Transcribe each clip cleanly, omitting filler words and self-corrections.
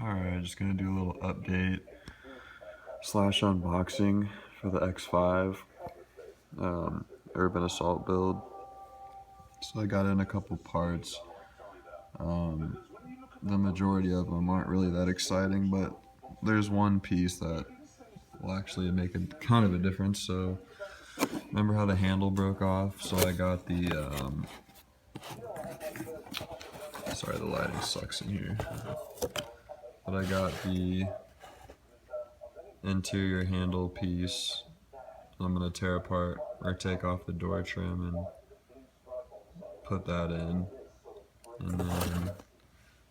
Alright, just gonna do a little update slash unboxing for the X5 Urban Assault build. So I got in a couple parts. The majority of them aren't really that exciting, but there's one piece that will actually make a kind of a difference. So remember how the handle broke off? So I got the sorry, the lighting sucks in here. But I got the interior handle piece. I'm gonna tear apart or take off the door trim and put that in. And then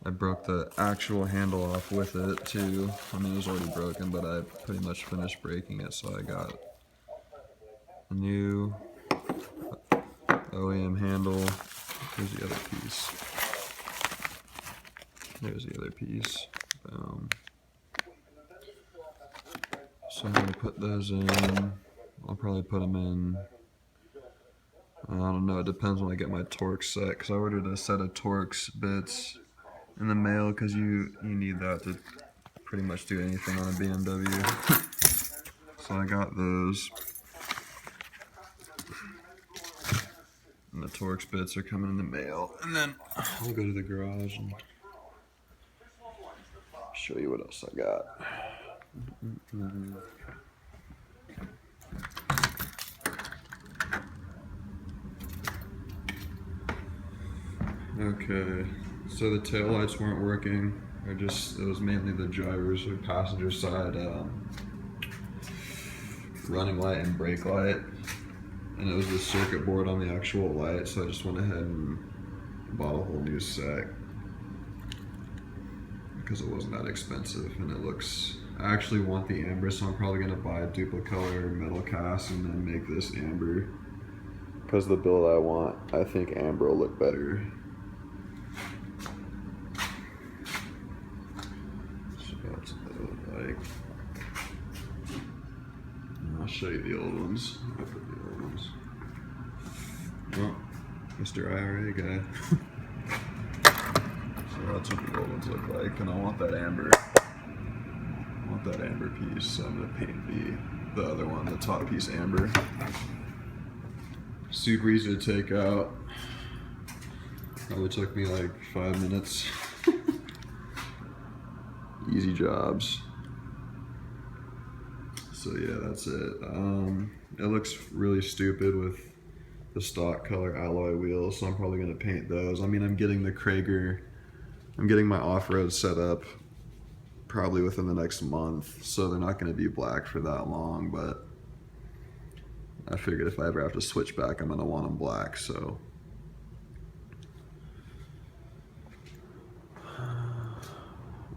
I broke the actual handle off with it too. I mean, it was already broken, but I pretty much finished breaking it, so I got a new OEM handle. Here's the other piece. There's the other piece. Boom. So I'm gonna put those in. I'll probably put them in, I don't know, it depends when I get my Torx set, because I ordered a set of Torx bits in the mail, because you need that to pretty much do anything on a BMW. So I got those. And the Torx bits are coming in the mail. And then I'll go to the garage and show you what else I got. Okay, so the taillights weren't working. It was mainly the driver's or passenger side running light and brake light. And it was the circuit board on the actual light, so I just went ahead and bought a whole new set because it wasn't that expensive. And it looks, I actually want the amber, so I'm probably gonna buy a duplicolor metal cast and then make this amber, because the build I want, I think amber will look better. So that's what it look like. I'll show you the old ones. I'll put the old ones. Oh, Mr. IRA guy. So that's what the old ones look like, and I want that amber. I want that amber piece, so I'm gonna paint the other one, the top piece amber. Super easy to take out. Probably took me like 5 minutes. Easy jobs. So yeah, that's it. It looks really stupid with the stock color alloy wheels, so I'm probably gonna paint those. I mean, I'm getting the Krager, I'm getting my off-road set up probably within the next month, so they're not gonna be black for that long, but I figured if I ever have to switch back, I'm gonna want them black, so.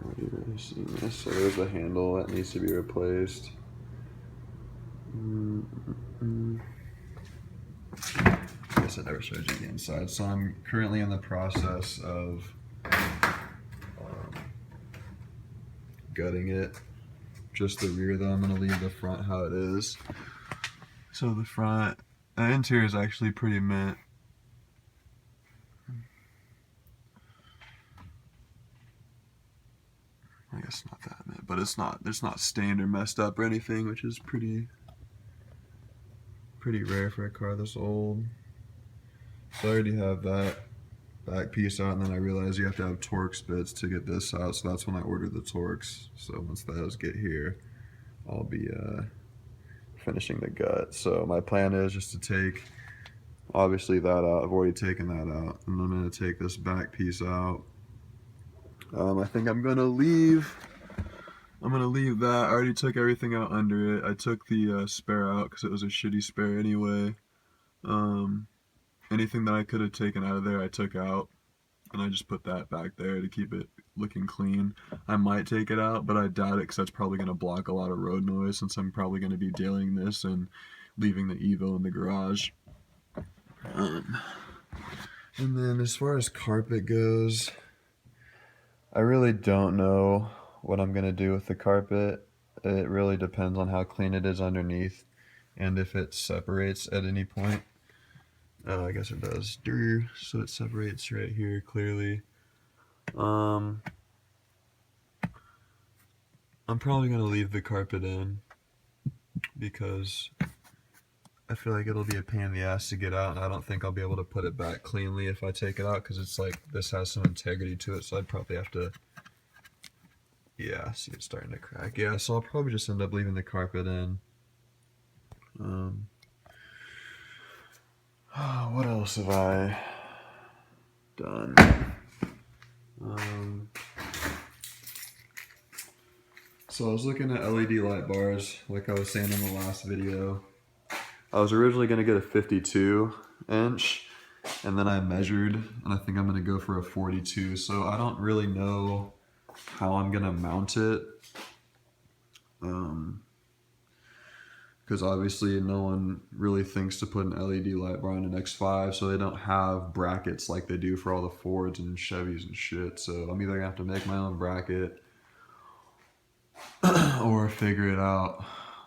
Already really seen this. So there's the handle that needs to be replaced. I guess I never showed you the inside. So I'm currently in the process of gutting it. Just the rear though, I'm gonna leave the front how it is. So the front, the interior is actually pretty mint. I guess not that mint, but it's not stained or messed up or anything, which is pretty rare for a car this old. So I already have that back piece out, and then I realized you have to have Torx bits to get this out, so that's when I ordered the Torx. So once those get here, I'll be finishing the gut. So my plan is just to take, obviously, that out. I've already taken that out, and I'm going to take this back piece out. I think I'm going to leave that. I already took everything out under it. I took the spare out because it was a shitty spare anyway. Anything that I could have taken out of there, I took out, and I just put that back there to keep it looking clean. I might take it out, but I doubt it, because that's probably going to block a lot of road noise, since I'm probably going to be dealing this and leaving the EVO in the garage. And then as far as carpet goes, I really don't know what I'm going to do with the carpet. It really depends on how clean it is underneath and if it separates at any point. I guess it does. So it separates right here clearly. I'm probably gonna leave the carpet in because I feel like it'll be a pain in the ass to get out, and I don't think I'll be able to put it back cleanly if I take it out, because it's like, this has some integrity to it, so I'd probably have to, yeah, see it's starting to crack. Yeah, so I'll probably just end up leaving the carpet in. What else have I done? So I was looking at LED light bars, like I was saying in the last video. I was originally going to get a 52-inch, and then I measured, and I think I'm going to go for a 42. So I don't really know how I'm going to mount it. Because obviously no one really thinks to put an LED light bar on an X5, so they don't have brackets like they do for all the Fords and Chevys and shit. So I'm either gonna have to make my own bracket or figure it out.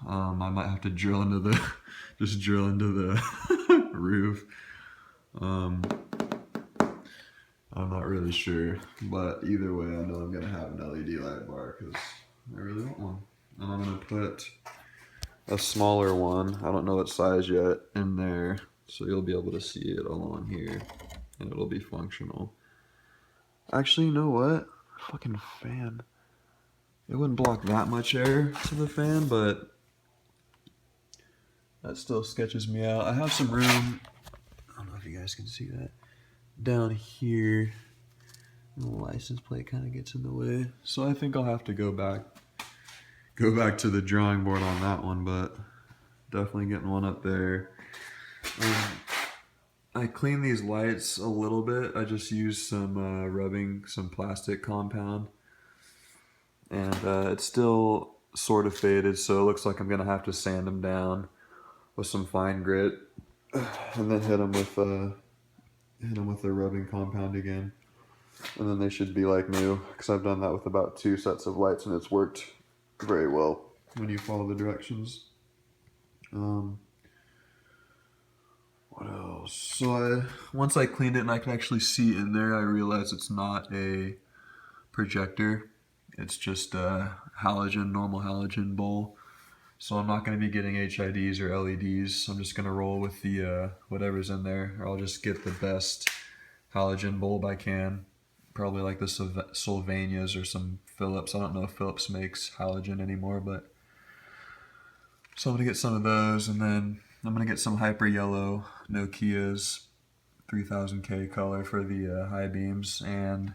I might have to drill into the, just drill into the roof. I'm not really sure, but either way, I know I'm gonna have an LED light bar because I really want one, and I'm gonna put a smaller one, I don't know what size yet, in there, so you'll be able to see it all on here, and it'll be functional. Actually, you know what? Fucking fan. It wouldn't block that much air to the fan, but that still sketches me out. I have some room, I don't know if you guys can see that, down here. The license plate kind of gets in the way, so I think I'll have to go back to the drawing board on that one, but definitely getting one up there. I cleaned these lights a little bit. I just used some rubbing some plastic compound, and it's still sort of faded, so it looks like I'm gonna have to sand them down with some fine grit, and then hit them with the rubbing compound again, and then they should be like new, because I've done that with about 2 sets of lights, and it's worked very well when you follow the directions. What else? So once I cleaned it and I can actually see in there, I realized it's not a projector. It's just a normal halogen bulb. So I'm not going to be getting HIDs or LEDs. I'm just going to roll with the whatever's in there. Or I'll just get the best halogen bulb I can. Probably like the Sylvanias or some Philips. I don't know if Philips makes halogen anymore, but so I'm going to get some of those, and then I'm going to get some hyper yellow Nokia's 3000K color for the high beams, and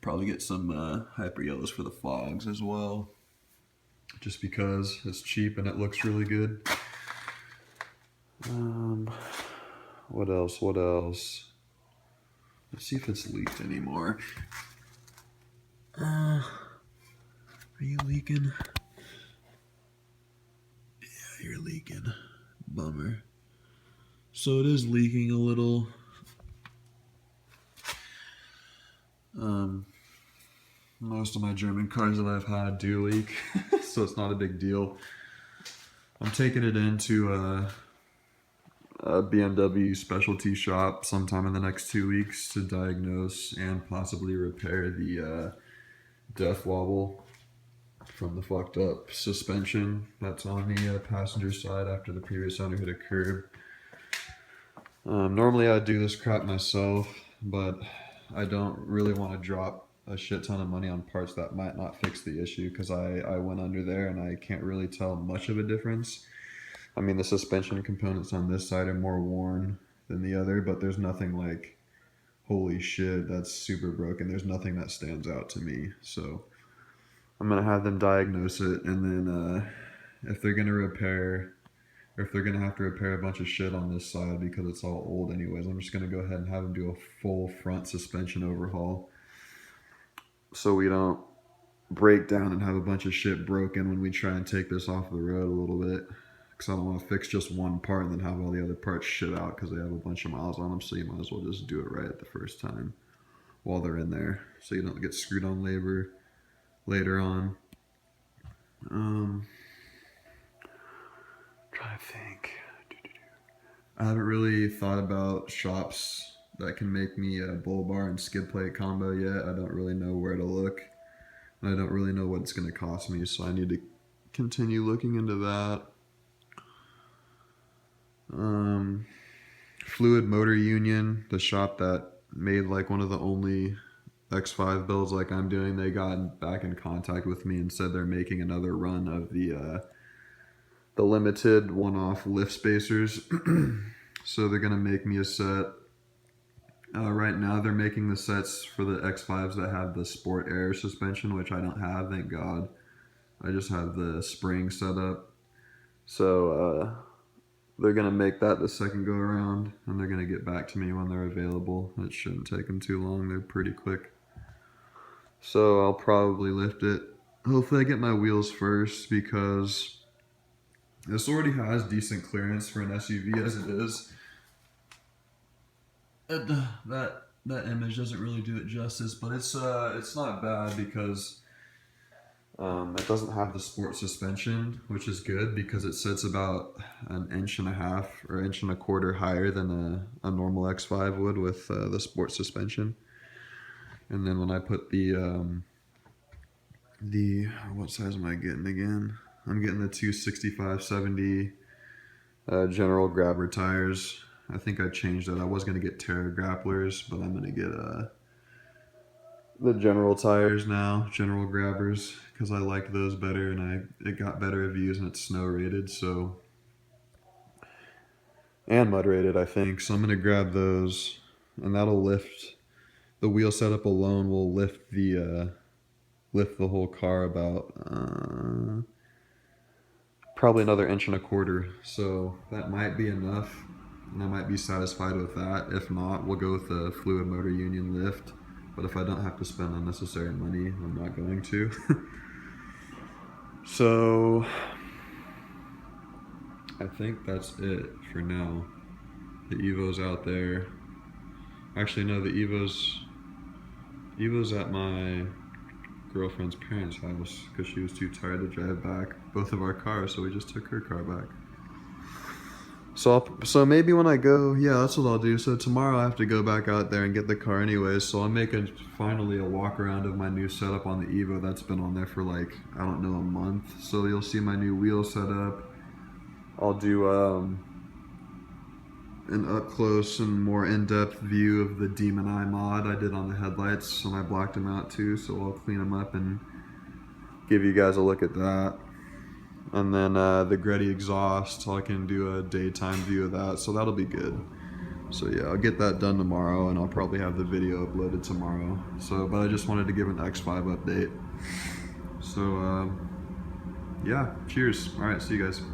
probably get some hyper yellows for the fogs as well, just because it's cheap and it looks really good. What else? Let's see if it's leaked anymore. Are you leaking? Yeah, you're leaking. Bummer. So it is leaking a little. Most of my German cars that I've had do leak, so it's not a big deal. I'm taking it into a BMW specialty shop sometime in the next 2 weeks to diagnose and possibly repair the death wobble from the fucked up suspension that's on the passenger side after the previous owner hit a curb. Normally I'd do this crap myself, but I don't really want to drop a shit ton of money on parts that might not fix the issue, because I went under there and I can't really tell much of a difference. I mean, the suspension components on this side are more worn than the other, but there's nothing like, holy shit, that's super broken. There's nothing that stands out to me. So I'm going to have them diagnose it, and then if they're going to repair, or if they're going to have to repair a bunch of shit on this side because it's all old anyways, I'm just going to go ahead and have them do a full front suspension overhaul, so we don't break down and have a bunch of shit broken when we try and take this off the road a little bit. Because I don't want to fix just one part and then have all the other parts shit out because they have a bunch of miles on them. So you might as well just do it right the first time while they're in there, so you don't get screwed on labor later on. Trying to think. I haven't really thought about shops that can make me a bull bar and skid plate combo yet. I don't really know where to look. and I don't really know what it's going to cost me, so I need to continue looking into that. Fluid Motor Union, the shop that made like one of the only X5 builds like I'm doing, they got back in contact with me and said they're making another run of the limited one-off lift spacers. So they're gonna make me a set. Right now they're making the sets for the X5s that have the sport air suspension, which I don't have, thank God. I just have the spring set up. So they're gonna make that the second go around, and they're gonna get back to me when they're available. It shouldn't take them too long, they're pretty quick. So I'll probably lift it. Hopefully I get my wheels first, because this already has decent clearance for an SUV as it is. That image doesn't really do it justice, but it's not bad because it doesn't have the sport suspension, which is good because it sits about an inch and a half or inch and a quarter higher than a normal X5 would with the sport suspension. And then when I put the what size am I getting again? I'm getting the 265/70 general grabber tires. I think I changed that. I was going to get Terra grapplers, but I'm going to get the general tires now, general grabbers, because I liked those better, and it got better reviews, and it's snow rated, so, and mud rated, I think. So I'm going to grab those, and that'll lift, the wheel setup alone will lift the whole car about probably another inch and a quarter. So that might be enough, and I might be satisfied with that. If not, we'll go with the Fluid Motor Union lift. But if I don't have to spend unnecessary money, I'm not going to. So I think that's it for now. The EVO's out there. Actually, no, the EVO's at my girlfriend's parents' house because she was too tired to drive back both of our cars, so we just took her car back. So maybe when I go, yeah, that's what I'll do. So tomorrow I have to go back out there and get the car anyways, so I'm making finally a walk around of my new setup on the EVO that's been on there for like, I don't know, a month. So you'll see my new wheel setup. I'll do an up close and more in-depth view of the Demon Eye mod I did on the headlights, and I blacked them out too, so I'll clean them up and give you guys a look at that. And then the Gretty exhaust, I can do a daytime view of that, so that'll be good. So yeah, I'll get that done tomorrow, and I'll probably have the video uploaded tomorrow. So, but I just wanted to give an X5 update. So yeah, cheers. All right, see you guys.